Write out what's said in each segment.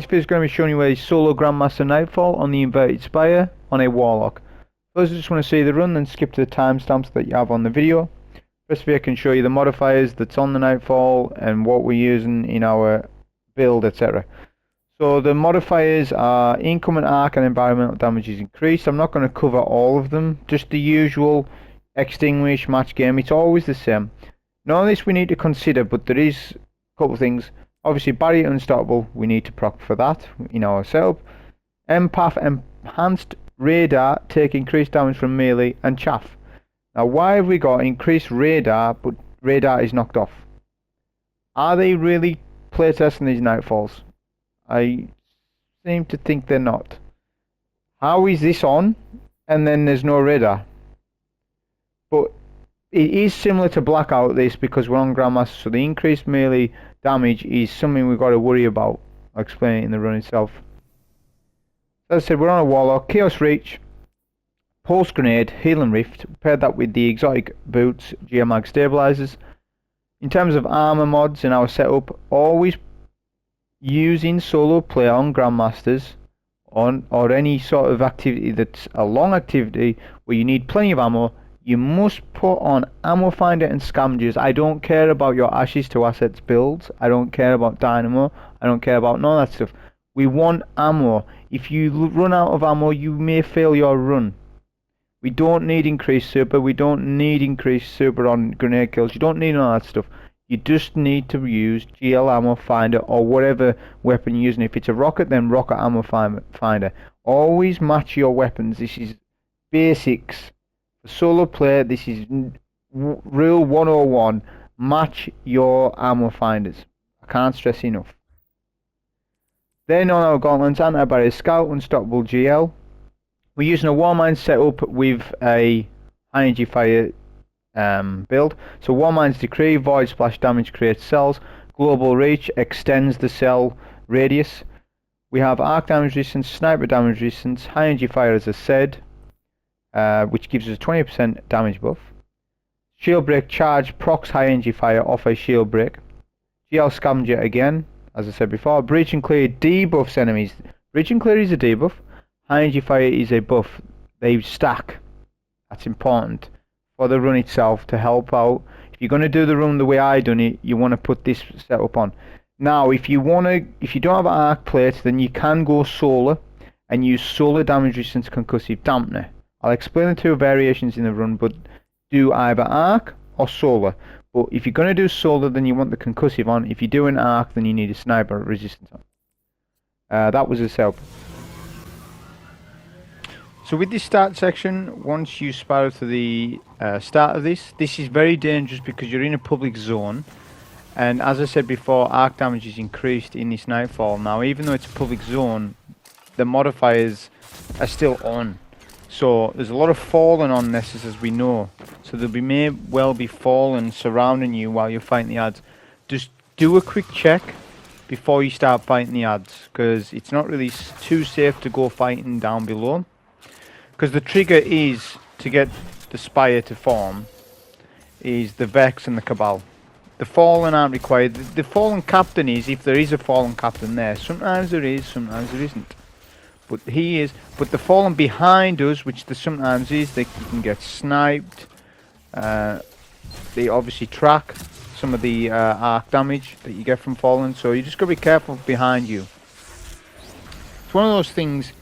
bit is going to be showing you a solo Grandmaster Nightfall on the inverted Spire on a Warlock. First I just want to see the run, then skip to the timestamps that you have on the video. Rest of I can show you the modifiers that's on the Nightfall and what we're using in our build, etc. So the modifiers are incoming arc and environmental damage is increased. I'm not going to cover all of them, just the usual extinguish, match game, it's always the same. None of this we need to consider, but there is a couple of things. Obviously barrier unstoppable, we need to proc for that in our setup. Empath enhanced radar, take increased damage from melee, and chaff. Now why have we got increased radar but radar is knocked off? Are they really playtesting these Nightfalls? I seem to think they're not. How is this on and then there's no radar? But it is similar to Blackout this because we're on Grandmaster, so the increased melee damage is something we've got to worry about. I'll explain it in the run itself. As I said, we're on a Warlock, Chaos Reach, Pulse Grenade, Healing Rift, paired that with the exotic boots, Geomag stabilizers. In terms of armor mods in our setup, always using solo play on Grandmasters or any sort of activity that's a long activity where you need plenty of ammo. You must put on Ammo Finder and Scavengers. I don't care about your Ashes to Assets builds. I don't care about Dynamo. I don't care about none of that stuff. We want ammo. If you run out of ammo, you may fail your run. We don't need increased super. We don't need increased super on grenade kills. You don't need all that stuff. You just need to use GL Ammo Finder or whatever weapon you're using. If it's a rocket, then Rocket Ammo Finder. Always match your weapons. This is basics. Solo play, this is rule 101, match your ammo finders. I can't stress enough. Then on our gauntlets, anti-barrier scout, unstoppable GL. We're using a Warmind setup with a high energy fire build. So Warmind's Decree, void splash damage creates cells, global reach extends the cell radius. We have arc damage resistance, sniper damage resistance, high energy fire as I said. Which gives us a 20% damage buff. Shield break charge procs high energy fire off a shield break. GL scavenger again, as I said before. Breach and clear debuffs enemies. Breach and clear is a debuff. High energy fire is a buff. They stack. That's important for the run itself to help out. If you're going to do the run the way I done it, you want to put this setup on. Now, if you don't have an arc plate, then you can go solar and use solar damage resistance concussive dampener. I'll explain the two variations in the run, but do either arc or solar. But if you're going to do solar, then you want the concussive on. If you do an arc, then you need a sniper resistance on. That was the setup. So with this start section, once you spiral to the start of this is very dangerous because you're in a public zone. And as I said before, arc damage is increased in this Nightfall. Now, even though it's a public zone, the modifiers are still on. So there's a lot of falling on this, as we know. So there may well be falling surrounding you while you're fighting the adds. Just do a quick check before you start fighting the adds, because it's not really too safe to go fighting down below. Because the trigger is to get the Spire to form is the Vex and the Cabal. The fallen aren't required. The fallen captain is if there is a fallen captain there. Sometimes there is, sometimes there isn't. But he is. But the fallen behind us, which there sometimes is, they can get sniped. They obviously track some of the arc damage that you get from fallen. So you just got to be careful behind you. It's one of those things.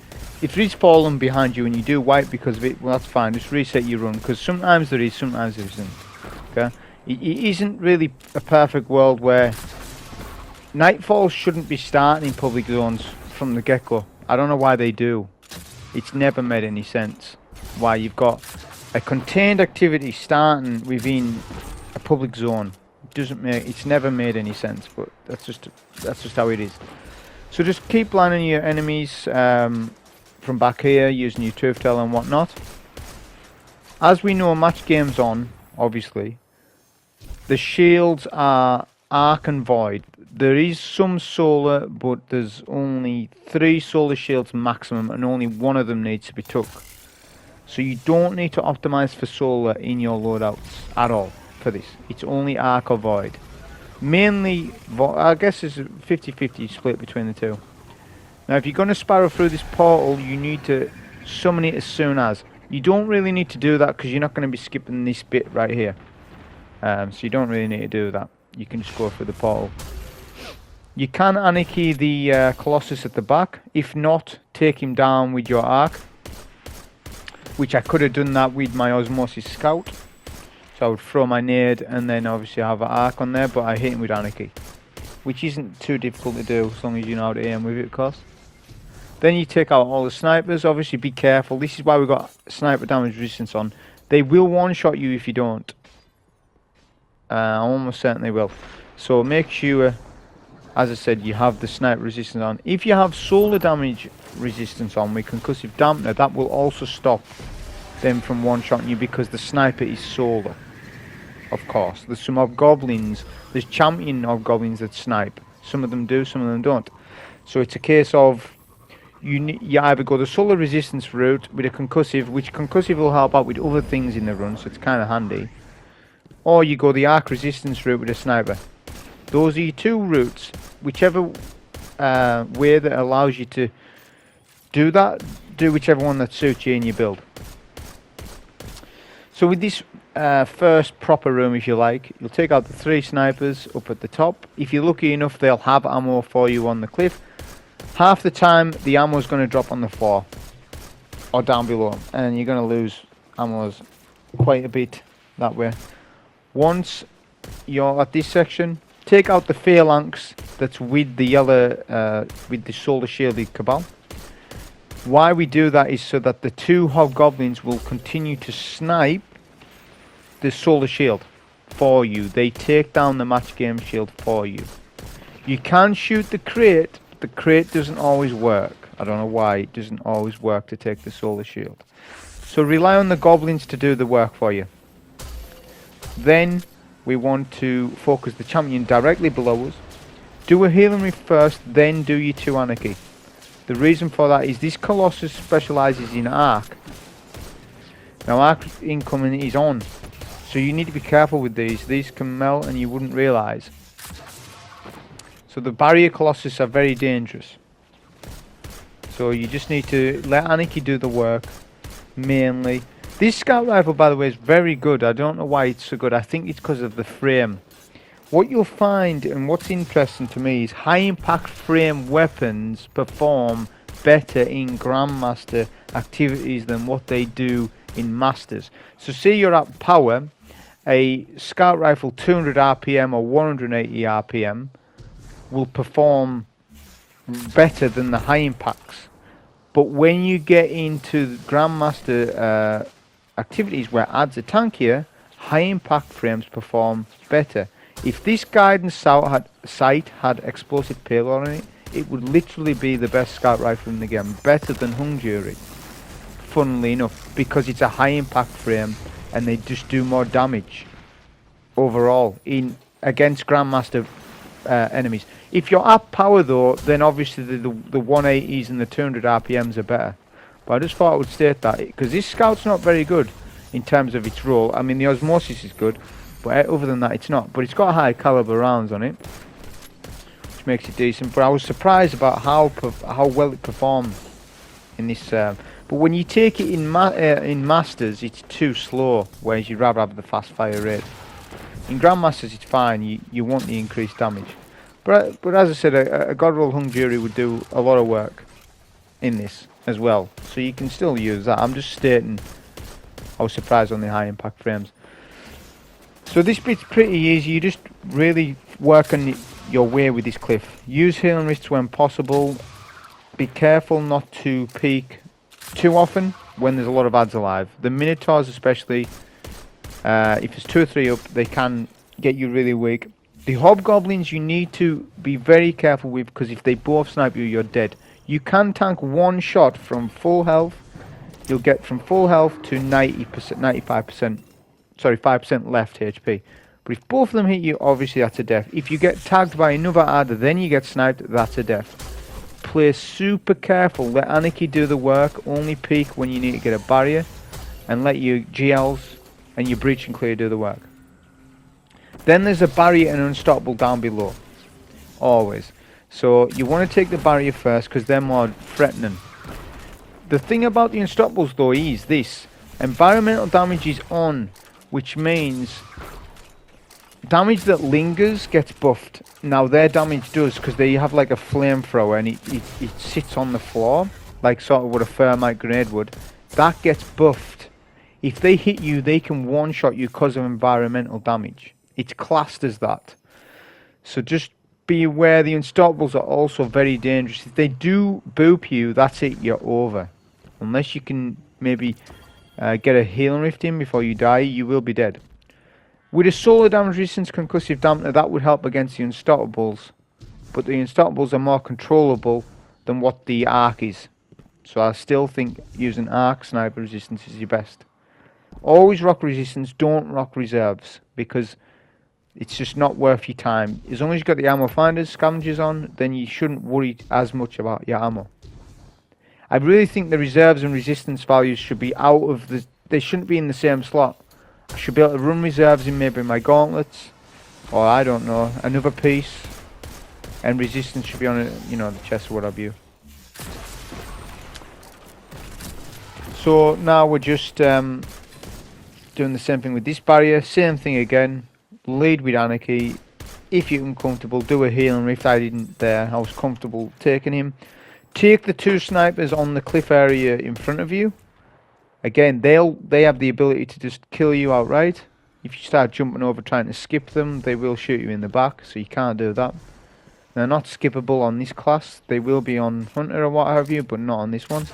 If there is fallen behind you and you do wipe because of it, well that's fine. Just reset your run because sometimes there is, sometimes there isn't. Okay. It isn't really a perfect world where Nightfall shouldn't be starting in public zones from the get-go. I don't know why they do. It's never made any sense. Why you've got a contained activity starting within a public zone. It's never made any sense, but that's just how it is. So just keep lining your enemies from back here using your Truthteller and whatnot. As we know, match game's on, obviously. The shields are arc and void. There is some solar, but there's only 3 solar shields maximum, and only one of them needs to be took. So you don't need to optimize for solar in your loadouts at all for this. It's only arc or void. Mainly, I guess it's a 50-50 split between the two. Now if you're going to spiral through this portal, you need to summon it as soon as. You don't really need to do that because you're not going to be skipping this bit right here. So you don't really need to do that. You can just go through the portal. You can Anarchy the Colossus at the back. If not, take him down with your arc. Which I could have done that with my Osmosis Scout. So I would throw my nade and then obviously have an arc on there, but I hit him with Anarchy. Which isn't too difficult to do as long as you know how to aim with it, of course. Then you take out all the snipers. Obviously be careful. This is why we've got sniper damage resistance on. They will one-shot you if you don't. Almost certainly will. So make sure, as I said, you have the sniper resistance on. If you have solar damage resistance on with concussive dampener, that will also stop them from one-shotting you because the sniper is solar. Of course, there's some hobgoblins, there's champion hobgoblins that snipe. Some of them do, some of them don't. So it's a case of you either go the solar resistance route with a concussive, which concussive will help out with other things in the run, so it's kind of handy. Or you go the arc resistance route with a sniper. Those are your two routes. Whichever way that allows you to do that, do whichever one that suits you in your build. So with this first proper room, if you like, you'll take out the 3 snipers up at the top. If you're lucky enough, they'll have ammo for you on the cliff. Half the time, the ammo is going to drop on the floor or down below, and you're going to lose ammo quite a bit that way. Once you're at this section, take out the phalanx that's with the yellow, with the solar shielded cabal. Why we do that is so that the 2 hobgoblins will continue to snipe the solar shield for you. They take down the match game shield for you. You can shoot the crate, but the crate doesn't always work. I don't know why it doesn't always work to take the solar shield. So rely on the goblins to do the work for you. Then we want to focus the champion directly below us. Do a healing rift first, then do your 2 Anarchy. The reason for that is this Colossus specialises in arc. Now arc incoming is on, so you need to be careful with these. These can melt and you wouldn't realise. So the barrier Colossus are very dangerous. So you just need to let Anarchy do the work, mainly. This scout rifle, by the way, is very good. I don't know why it's so good. I think it's because of the frame. What you'll find, and what's interesting to me, is high impact frame weapons perform better in Grandmaster activities than what they do in Masters. So say you're at power, a scout rifle 200 RPM or 180 RPM will perform better than the high impacts. But when you get into Grandmaster activities where adds are tankier, high impact frames perform better. If this guidance sight had explosive payload on it, it would literally be the best scout rifle in the game, better than Hung Jury, funnily enough, because it's a high impact frame and they just do more damage overall in against Grandmaster enemies. If you're at power though, then obviously the 180s and the 200 RPMs are better. But I just thought I would state that, because this scout's not very good in terms of its role. I mean, the Osmosis is good, but other than that it's not. But it's got high caliber rounds on it, which makes it decent. But I was surprised about how well it performed in this. But when you take it in Masters, it's too slow, whereas you'd rather have the fast fire rate. In Grandmasters it's fine, you want the increased damage. But as I said, a Godroll Hung Jury would do a lot of work in this as well. So you can still use that. I'm just stating I was surprised on the high impact frames. So this bit's pretty easy. You just really work on your way with this cliff. Use healing risks when possible. Be careful not to peek too often when there's a lot of adds alive. The Minotaurs especially, if there's 2 or 3 up, they can get you really weak. The Hobgoblins you need to be very careful with, because if they both snipe you, you're dead. You can tank 1 shot from full health. You'll get from full health to 90%, 95%, sorry, 5% left HP. But if both of them hit you, obviously that's a death. If you get tagged by another adder, then you get sniped, that's a death. Play super careful. Let Anarchy do the work. Only peek when you need to get a barrier. And let your GLs and your breach and clear do the work. Then there's a barrier and unstoppable down below. Always. So you want to take the barrier first because they're more threatening. The thing about the Unstoppables though is this. Environmental damage is on, which means damage that lingers gets buffed. Now their damage does because they have like a flamethrower and it sits on the floor, like sort of what a thermite grenade would. That gets buffed. If they hit you, they can one-shot you because of environmental damage. It's classed as that. So just be aware the Unstoppables are also very dangerous. If they do boop you, that's it, you're over. Unless you can maybe get a healing rift in before you die, you will be dead. With a solar damage resistance concussive dampener, that would help against the Unstoppables. But the Unstoppables are more controllable than what the arc is. So I still think using arc sniper resistance is your best. Always rock resistance, don't rock reserves, because it's just not worth your time. As long as you've got the ammo finders, scavengers on, then you shouldn't worry as much about your ammo. I really think the reserves and resistance values should be out of the... They shouldn't be in the same slot. I should be able to run reserves in maybe my gauntlets, or I don't know, another piece, and resistance should be on, you know, the chest or what have you. So now we're just doing the same thing with this barrier, same thing again. Lead with Anarchy. If you're uncomfortable, do a healing rift. I didn't there. I was comfortable taking him. Take the two snipers on the cliff area in front of you. Again, they have the ability to just kill you outright. If you start jumping over trying to skip them, they will shoot you in the back, so you can't do that. They're not skippable on this class. They will be on Hunter or what have you, but not on this one.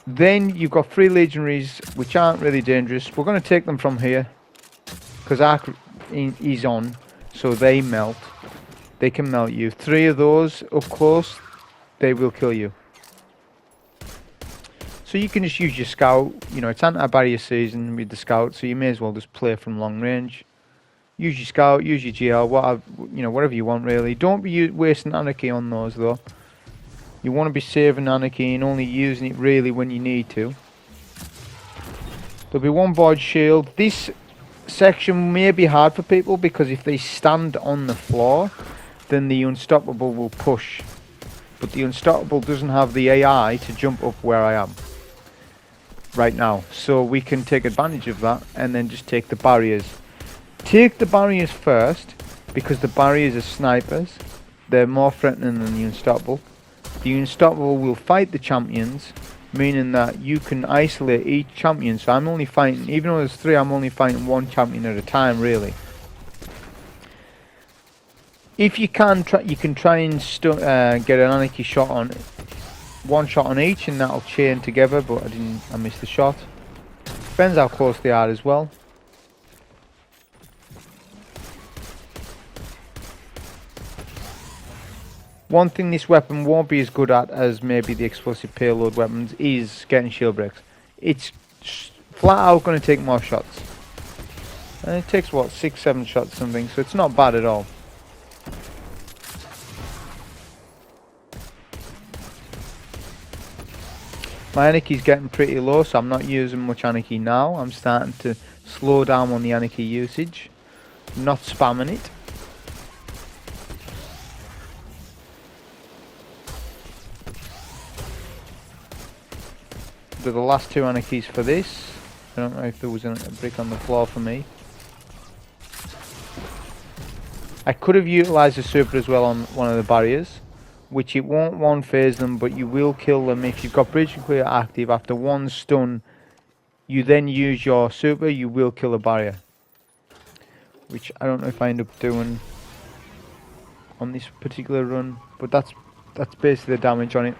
Then you've got 3 legionaries, which aren't really dangerous. We're going to take them from here, because Arc is on, so they melt. They can melt you. 3 of those up close, they will kill you. So you can just use your scout. You know, it's anti-barrier season with the scout, so you may as well just play from long range. Use your scout, use your GL, whatever you want really. Don't be wasting Anarchy on those though. You want to be saving Anarchy and only using it really when you need to. There'll be 1 void shield. This section may be hard for people because if they stand on the floor, then the Unstoppable will push. But the Unstoppable doesn't have the AI to jump up where I am right now, so we can take advantage of that and then just take the barriers. Take the barriers first, because the barriers are snipers. They're more threatening than the Unstoppable. The Unstoppable will fight the champions, meaning that you can isolate each champion. So I'm only fighting, even though there's 3, I'm only fighting 1 champion at a time really. If you can, you can try and get an Anarchy shot on 1 shot on each, and that'll chain together. But I missed the shot. Depends how close they are as well. One thing this weapon won't be as good at as maybe the explosive payload weapons is getting shield breaks. It's flat out going to take more shots. And it takes what, 6-7 shots something, so it's not bad at all. My Anarchy's getting pretty low, so I'm not using much Anarchy now. I'm starting to slow down on the Anarchy usage. Not spamming it. They're the last 2 Anarchies for this. I don't know if there was a brick on the floor for me. I could have utilised the super as well on one of the barriers, which it won't one-phase them, but you will kill them. If you've got Bridge and Clear active, after 1 stun, you then use your super, you will kill a barrier. Which I don't know if I end up doing on this particular run, but that's basically the damage on it.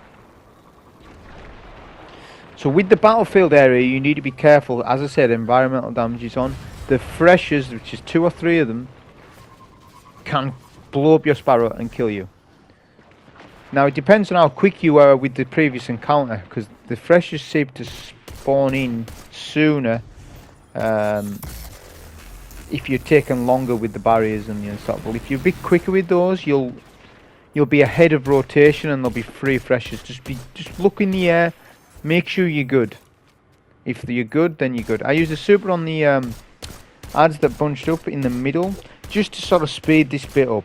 So with the battlefield area, you need to be careful. As I said, environmental damage is on. The freshers, which is 2 or 3 of them, can blow up your Sparrow and kill you. Now it depends on how quick you are with the previous encounter, because the freshers seem to spawn in sooner if you're taking longer with the barriers and the Unstoppable. If you're a bit quicker with those, you'll be ahead of rotation and there'll be 3 freshers. Just look in the air, make sure you're good. If you're good, then you're good. I use the super on the adds that bunched up in the middle, just to sort of speed this bit up.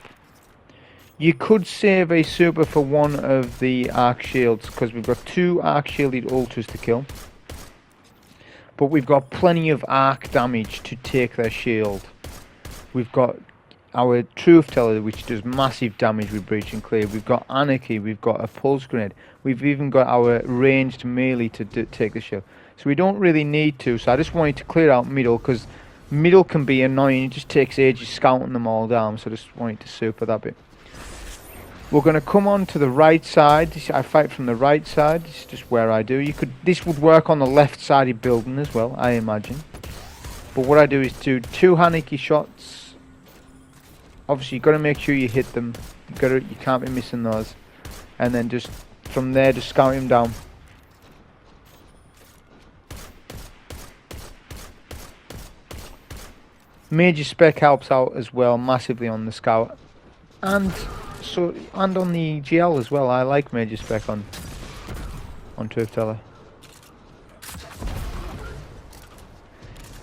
You could save a super for one of the arc shields, because we've got 2 arc shielded ultras to kill. But we've got plenty of arc damage to take their shield. We've got our Truthteller, which does massive damage with Breach and Clear. We've got Anarchy, we've got a Pulse Grenade. We've even got our ranged melee to take the shield. So we don't really need to, so I just wanted to clear out middle, because middle can be annoying. It just takes ages scouting them all down, so I just wanted to super that bit. We're going to come on to the right side. I fight from the right side. This is just where I do. This would work on the left-sided building as well, I imagine. But what I do is do 2 Anarchy shots. Obviously, you've got to make sure you hit them. You can't be missing those. And then just from there, just scout him down. Major spec helps out as well massively on the scout. And on the GL as well. I like major spec on Truthteller.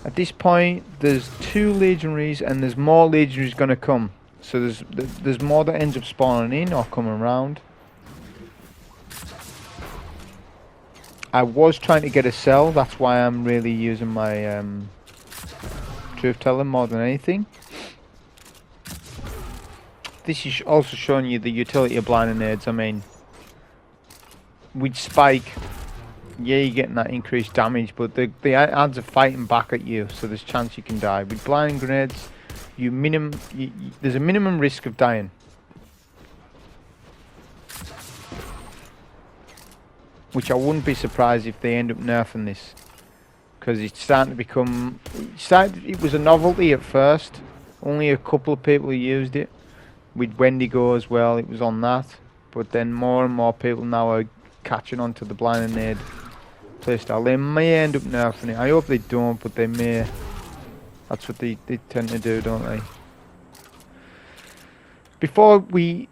At this point, there's 2 legionaries, and there's more legionaries going to come. So there's more that ends up spawning in or coming around. I was trying to get a cell. That's why I'm really using my Truthteller more than anything. This is also showing you the utility of blinding nades. I mean, with Spike, yeah, you're getting that increased damage, but the adds are fighting back at you, so there's a chance you can die. With blinding grenades, there's a minimum risk of dying. Which I wouldn't be surprised if they end up nerfing this, because it's starting to become. It was a novelty at first. Only a couple of people used it. With Wendigo as well, it was on that. But then more and more people now are catching on to the blinding nade playstyle. They may end up nerfing it. I hope they don't, but they may. That's what they tend to do, don't they? Before we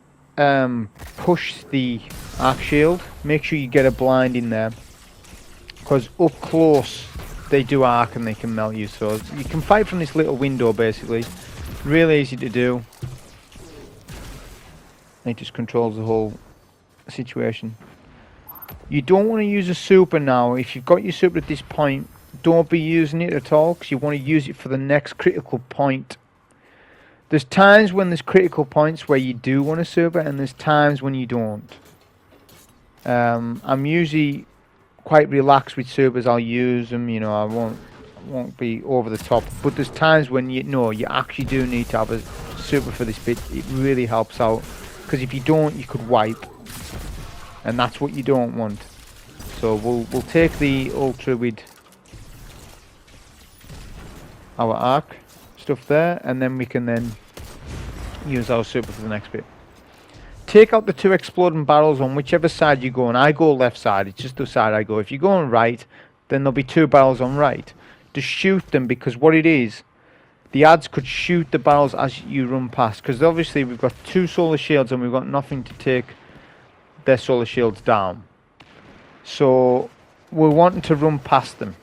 push the arc shield, make sure you get a blind in there, because up close they do arc and they can melt you. So you can fight from this little window basically. Really easy to do. It just controls the whole situation. You don't want to use a super now. If you've got your super at this point, don't be using it at all, because you want to use it for the next critical point. There's times when there's critical points where you do want to super, and there's times when you don't. I'm usually quite relaxed with supers. I'll use them, you know, I won't be over the top. But there's times when you actually do need to have a super for this bit. It really helps out. Because if you don't, you could wipe, and that's what you don't want. So we'll take the ultra with our arc stuff there, and then we can then use our super for the next bit. Take out the 2 exploding barrels on whichever side you go on. I go left side. It's just the side I go. If you go on right, then there'll be 2 barrels on right. Just shoot them, because what it is, the ads could shoot the barrels as you run past, because obviously we've got 2 solar shields and we've got nothing to take their solar shields down. So we're wanting to run past them.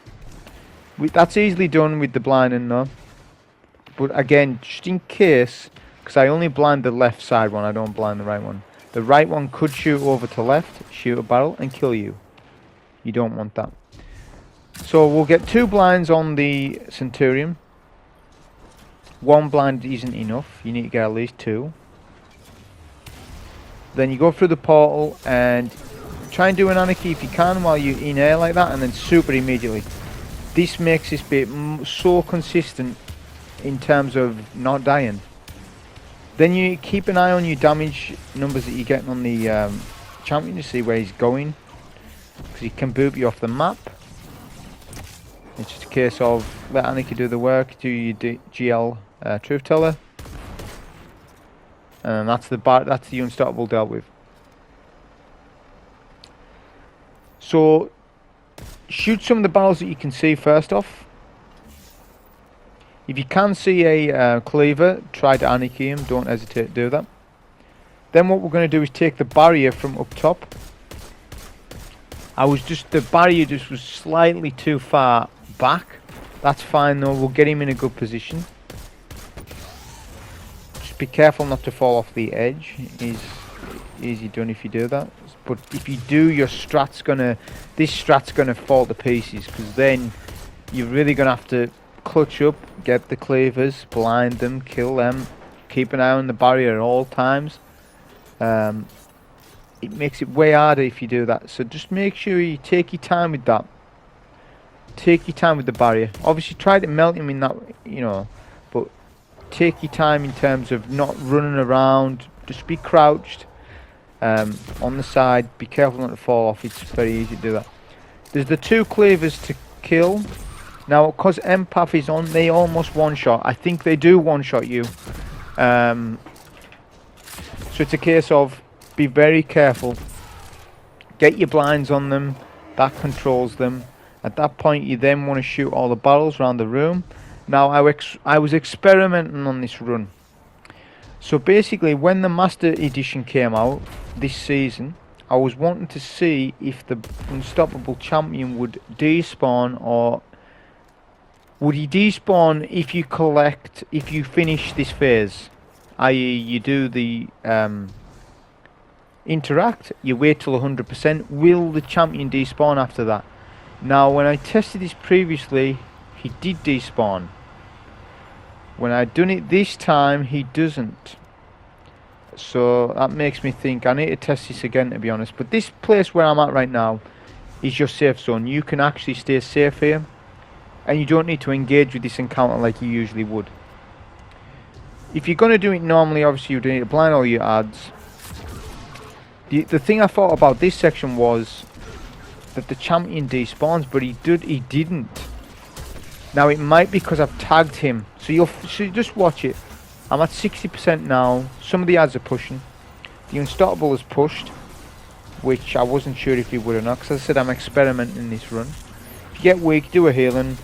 That's easily done with the blinding though. But again, just in case, because I only blind the left side one, I don't blind the right one. The right one could shoot over to left, shoot a barrel and kill you. You don't want that. So we'll get 2 blinds on the Centurion. 1 blind isn't enough, you need to get at least 2. Then you go through the portal and try and do an Anarchy if you can while you're in air like that, and then super immediately. This makes this bit so consistent in terms of not dying. Then you keep an eye on your damage numbers that you're getting on the champion to see where he's going, because he can boot you off the map. It's just a case of let Anarchy do the work, do your GL Truthteller, and that's the unstoppable dealt with. So shoot some of the barrels that you can see first off. If you can see a cleaver, try to Anarchy him, don't hesitate to do that. Then what we're going to do is take the barrier from up top. The barrier just was slightly too far back. That's fine though, we'll get him in a good position. Just be careful not to fall off the edge. Is easy done if you do that. But if you do, this strat's gonna fall to pieces, because then you're really gonna have to clutch up, get the cleavers, blind them, kill them, keep an eye on the barrier at all times. It makes it way harder if you do that. So just make sure you take your time with that. Take your time with the barrier. Obviously try to melt him in that, you know, but take your time in terms of not running around. Just be crouched on the side. Be careful not to fall off. It's very easy to do that. There's the 2 cleavers to kill. Now, because Empath is on, they almost one-shot. I think they do one-shot you. So it's a case of be very careful. Get your blinds on them. That controls them. At that point, you then want to shoot all the barrels around the room. Now, I was experimenting on this run. So basically, when the Master Edition came out this season, I was wanting to see if the Unstoppable Champion would despawn, or would he despawn if you finish this phase, i.e. you do the interact, you wait till 100%, will the champion despawn after that? Now, when I tested this previously, he did despawn. When I done it this time, he doesn't. So that makes me think I need to test this again, to be honest. But this place where I'm at right now is your safe zone. You can actually stay safe here, and you don't need to engage with this encounter like you usually would. If you're going to do it normally, obviously you need to blind all your ads. The thing I thought about this section was that the champion despawns, but he didn't. Now it might be because I've tagged him. So you just watch it. I'm at 60% now. Some of the ads are pushing. The Unstoppable is pushed, which I wasn't sure if he would or not, because as I said, I'm experimenting this run. If you get weak, do a healing.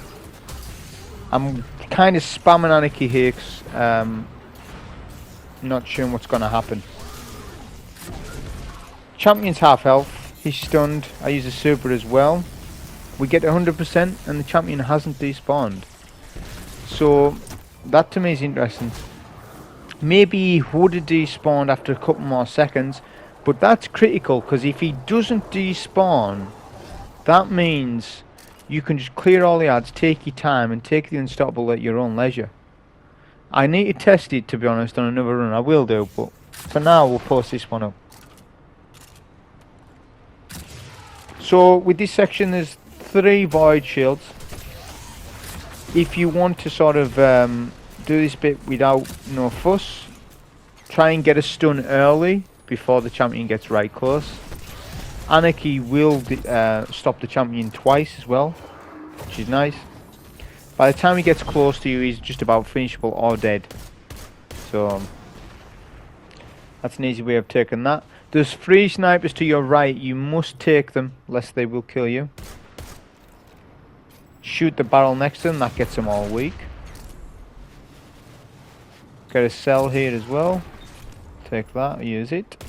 I'm kind of spamming Anarchy here, not sure what's going to happen. Champion's half health. He's stunned. I use a super as well. We get 100% and the champion hasn't despawned. So that to me is interesting. Maybe he would have despawned after a couple more seconds, but that's critical, because if he doesn't despawn, that means you can just clear all the ads, take your time, and take the Unstoppable at your own leisure. I need to test it, to be honest, on another run. I will do, but for now we'll post this one up. So with this section, there's 3 void shields. If you want to sort of do this bit without no fuss, try and get a stun early before the champion gets right close. Anarchy will stop the champion twice as well, which is nice. By the time he gets close to you, he's just about finishable or dead. So that's an easy way of taking that. There's 3 snipers to your right. You must take them, lest they will kill you. Shoot the barrel next to them. That gets them all weak. Get a cell here as well. Take that. Use it.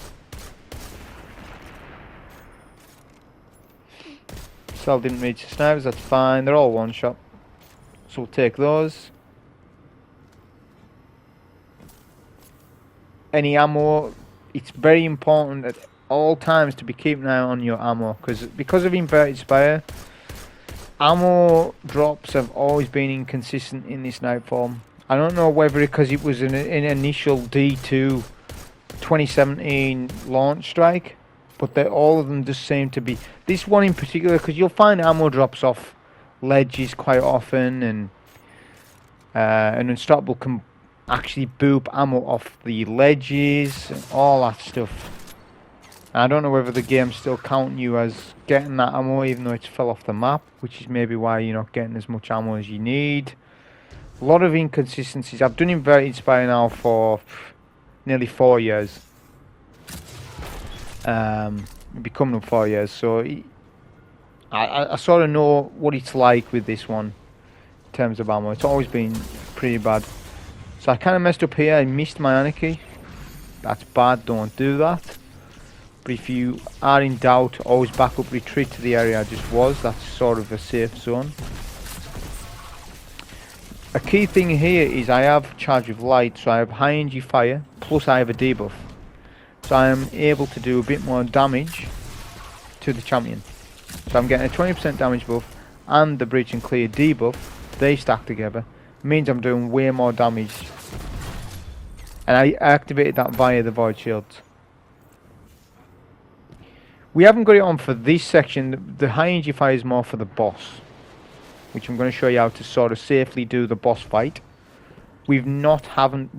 Cell didn't reach the snipers. That's fine. They're all one shot. So we'll take those. Any ammo, it's very important at all times to be keeping an eye on your ammo, because of Inverted Spire, ammo drops have always been inconsistent in this Nightfall. I don't know whether because it was an initial D2 2017 launch strike, but all of them just seem to be. This one in particular, because you'll find ammo drops off ledges quite often, and an Unstoppable can actually boop ammo off the ledges and all that stuff. And I don't know whether the game's still counting you as getting that ammo even though it's fell off the map, which is maybe why you're not getting as much ammo as you need. A lot of inconsistencies. I've done Inverted Spire now for nearly 4 years. Becoming up 4 years, so I sort of know what it's like with this one in terms of ammo. It's always been pretty bad. So I kind of messed up here. I missed my Anarchy. That's bad. Don't do that. But if you are in doubt, always back up, retreat to the area I just was. That's sort of a safe zone. A key thing here is I have charge of light, so I have high energy fire, plus I have a debuff. So I am able to do a bit more damage to the champion. So I'm getting a 20% damage buff and the Breach and Clear debuff. They stack together. It means I'm doing way more damage. And I activated that via the Void Shields. We haven't got it on for this section. The high energy fire is more for the boss, which I'm going to show you how to sort of safely do the boss fight. We've having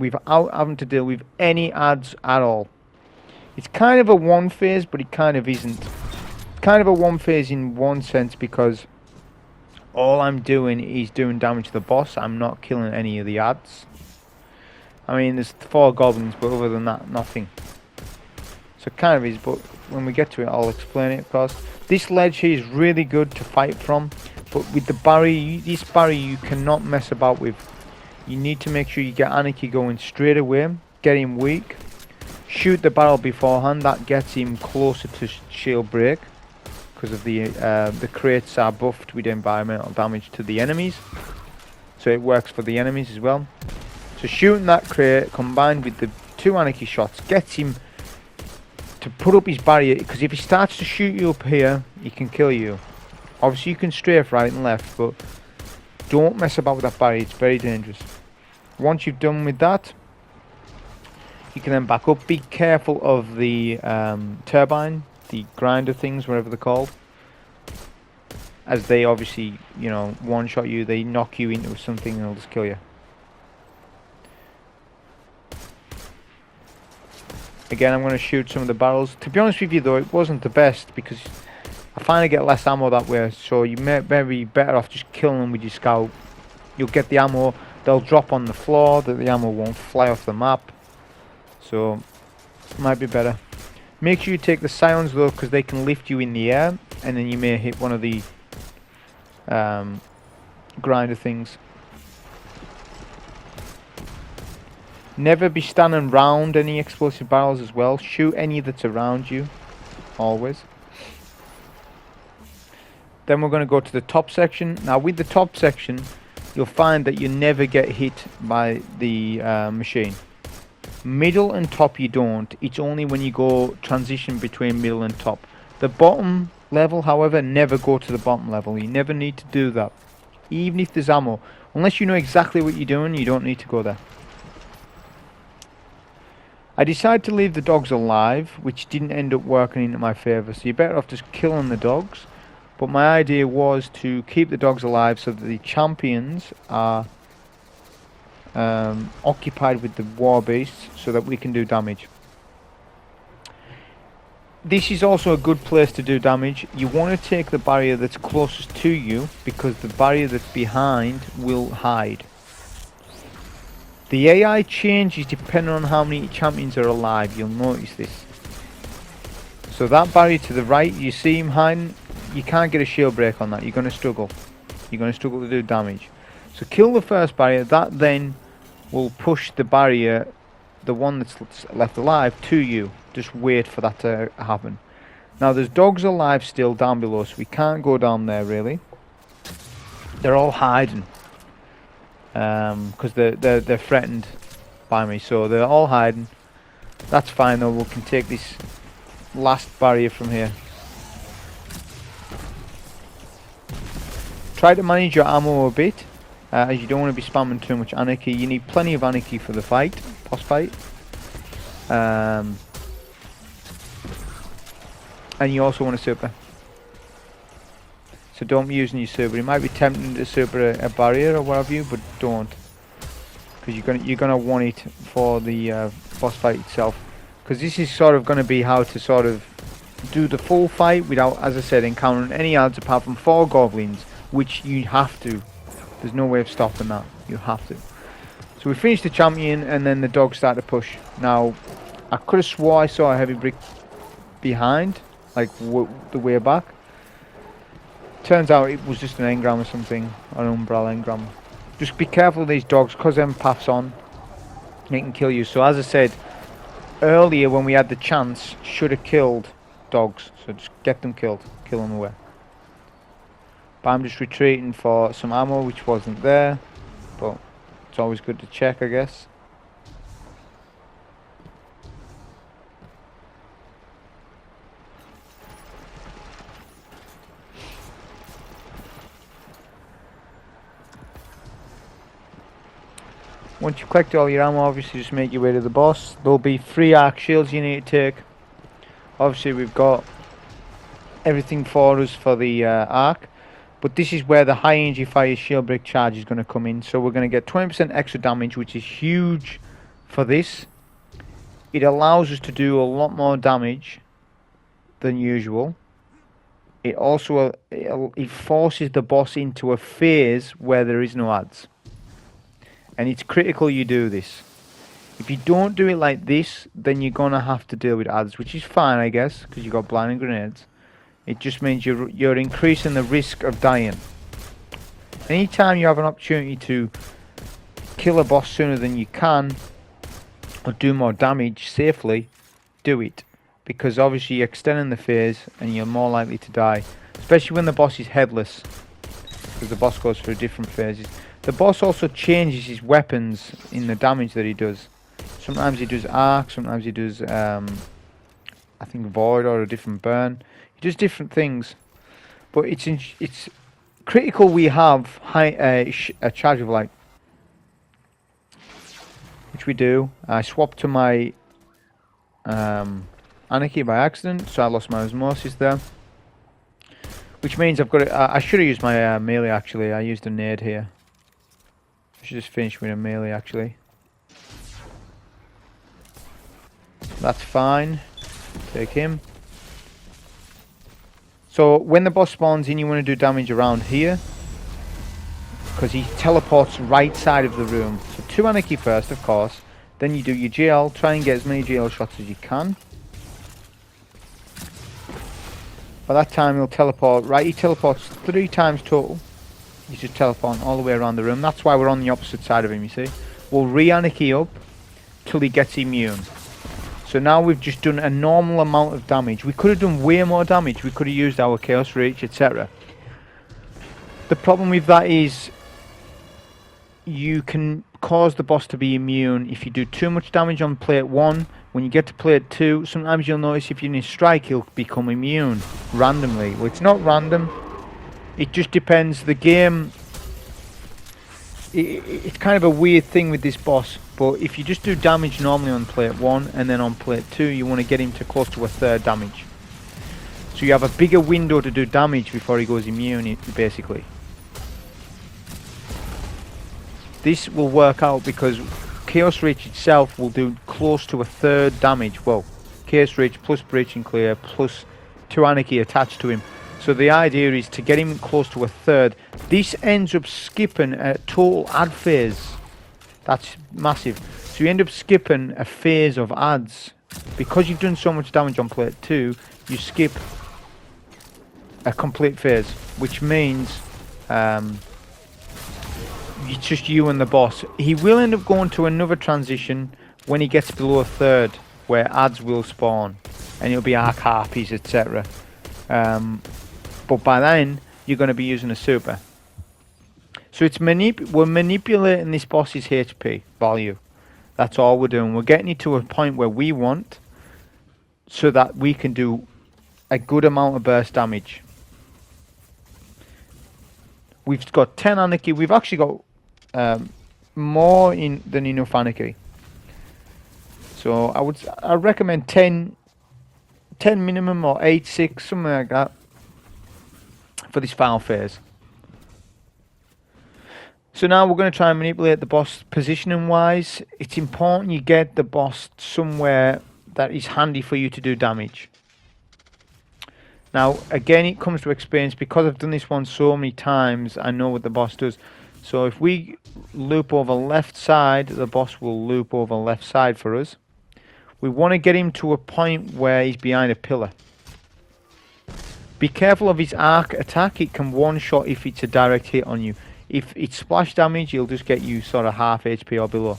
to deal with any adds at all. It's kind of a one phase, but it kind of isn't. It's kind of a one phase in one sense, because all I'm doing is doing damage to the boss. I'm not killing any of the adds. I mean, there's 4 goblins, but other than that, nothing. So it kind of is, but when we get to it, I'll explain it, of course. This ledge here is really good to fight from, but with the barrier, this barrier you cannot mess about with. You need to make sure you get Anarchy going straight away, get him weak, shoot the barrel beforehand. That gets him closer to shield break, because of the crates are buffed with environmental damage to the enemies, so it works for the enemies as well. So shooting that crate combined with the 2 Anarchy shots gets him to put up his barrier, because if he starts to shoot you up here, he can kill you. Obviously you can strafe right and left, but don't mess about with that barrier, it's very dangerous. Once you've done with that, you can then back up. Be careful of the turbine, the grinder things, whatever they're called, as they obviously, you know, one-shot you, they knock you into something and they'll just kill you. Again, I'm going to shoot some of the barrels. To be honest with you though, it wasn't the best, because I find I get less ammo that way, so you may be better off just killing them with your scout. You'll get the ammo, they'll drop on the floor, that the ammo won't fly off the map, so it might be better. Make sure you take the scions though, because they can lift you in the air, and then you may hit one of the grinder things. Never be standing round any explosive barrels as well. Shoot any that's around you, always. Then we're going to go to the top section. Now with the top section, you'll find that you never get hit by the machine. Middle and top you don't. It's only when you go transition between middle and top. The bottom level, however, never go to the bottom level. You never need to do that. Even if there's ammo. Unless you know exactly what you're doing, you don't need to go there. I decided to leave the dogs alive, which didn't end up working into my favour. So you're better off just killing the dogs. But my idea was to keep the dogs alive so that the champions are occupied with the war beasts, so that we can do damage. This is also a good place to do damage. You want to take the barrier that's closest to you, because the barrier that's behind will hide. The AI changes depending on how many champions are alive. You'll notice this. So that barrier to the right, you see him hiding, you can't get a shield break on that. You're going to struggle. You're going to struggle to do damage. So kill the first barrier. That then will push the barrier, the one that's left alive, to you. Just wait for that to happen. Now there's dogs alive still down below, so we can't go down there really. They're all hiding. Because they're threatened by me, so they're all hiding. That's fine though, we can take this last barrier from here. Try to manage your ammo a bit, as you don't want to be spamming too much Anarchy. You need plenty of Anarchy for the fight, boss fight. And you also want a super. So don't be using your super. It might be tempting to super a barrier or what have you, but don't, because you're gonna want it for the boss fight itself. Because this is sort of going to be how to sort of do the full fight without, as I said, encountering any odds apart from 4 goblins, which you have to. There's no way of stopping that. You have to. So we finished the champion, and then the dogs start to push. Now, I could have swore I saw a heavy brick behind, like the way back. Turns out it was just an engram or something, an umbrella engram. Just be careful of these dogs, because Empath's on, they can kill you. So as I said earlier, when we had the chance, should have killed dogs. So just get them killed, kill them away. But I'm just retreating for some ammo which wasn't there. but it's always good to check, I guess. Once you collect all your ammo, obviously just make your way to the boss. There'll be 3 arc shields you need to take. Obviously we've got everything for us for the arc, but this is where the high energy fire shield break charge is going to come in. So we're going to get 20% extra damage, which is huge for this. It allows us to do a lot more damage than usual. It also it forces the boss into a phase where there is no adds. And it's critical you do this. If you don't do it like this, then you're going to have to deal with adds, which is fine, I guess, because you've got blinding grenades. It just means you're increasing the risk of dying. Anytime you have an opportunity to kill a boss sooner than you can, or do more damage safely, do it. Because obviously you're extending the phase, and you're more likely to die. Especially when the boss is headless. Because the boss goes through different phases. The boss also changes his weapons in the damage that he does. Sometimes he does arc, sometimes he does, I think, void or a different burn. He does different things. But it's critical we have a charge of light. Which we do. I swapped to my Anarchy by accident, so I lost my Osmosis there. Which means I've got it. I should have used my melee actually. I used a nade here. I should just finish with a melee actually. That's fine. Take him. So when the boss spawns in, you want to do damage around here. Because he teleports right side of the room. So 2 Anarchy first, of course. Then you do your GL. Try and get as many GL shots as you can. By that time he'll teleport. Right, he teleports 3 times total. He's just teleporting all the way around the room. That's why we're on the opposite side of him, you see. We'll re-Anarchy up till he gets immune. So now we've just done a normal amount of damage. We could have done way more damage. We could have used our Chaos Reach, etc. The problem with that is you can cause the boss to be immune if you do too much damage on plate 1. When you get to plate 2, sometimes you'll notice if you're in a strike, he'll become immune randomly. Well, it's not random. It just depends. The game, it's kind of a weird thing with this boss. But if you just do damage normally on plate 1 and then on plate 2, you want to get him to close to a third damage. So you have a bigger window to do damage before he goes immune, basically. This will work out because Chaos Reach itself will do close to a third damage. Well, Chaos Reach plus Breach and Clear plus 2 Anarchy attached to him. So the idea is to get him close to a third. This ends up skipping a total add phase. That's massive. So you end up skipping a phase of adds. Because you've done so much damage on plate 2, you skip a complete phase. Which means it's just you and the boss. He will end up going to another transition when he gets below a third, where adds will spawn. And it'll be arc harpies, etc. But by then, you're going to be using a super. So it's we're manipulating this boss's HP value. That's all we're doing. We're getting it to a point where we want, so that we can do a good amount of burst damage. We've got 10 Anarchy. We've actually got more than enough Anarchy. So I recommend 10 minimum or 8, 6, something like that for this final phase. So now we're going to try and manipulate the boss positioning wise. It's important you get the boss somewhere that is handy for you to do damage. Now again, it comes to experience. Because I've done this one so many times, I know what the boss does. So if we loop over left side, the boss will loop over left side for us. We want to get him to a point where he's behind a pillar. Be careful of his arc attack. It can one-shot if it's a direct hit on you. If it's splash damage, he'll just get you sort of half HP or below.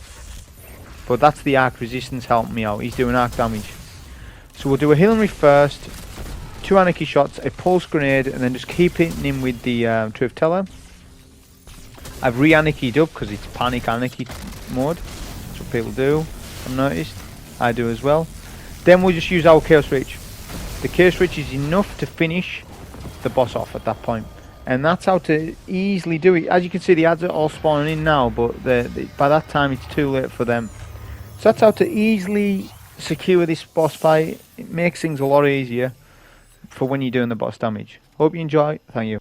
But that's the arc resistance helping me out. He's doing arc damage. So we'll do a healing reef first, 2 Anarchy shots, a pulse grenade, and then just keep hitting him with the Truthteller. I've re-anarchied up because it's panic anarchy mode. That's what people do, I've noticed. I do as well. Then we'll just use our Chaos Reach. The Chaos Reach is enough to finish the boss off at that point. And that's how to easily do it. As you can see, the ads are all spawning in now, but by that time it's too late for them. So that's how to easily secure this boss fight. It makes things a lot easier for when you're doing the boss damage. Hope you enjoy. Thank you.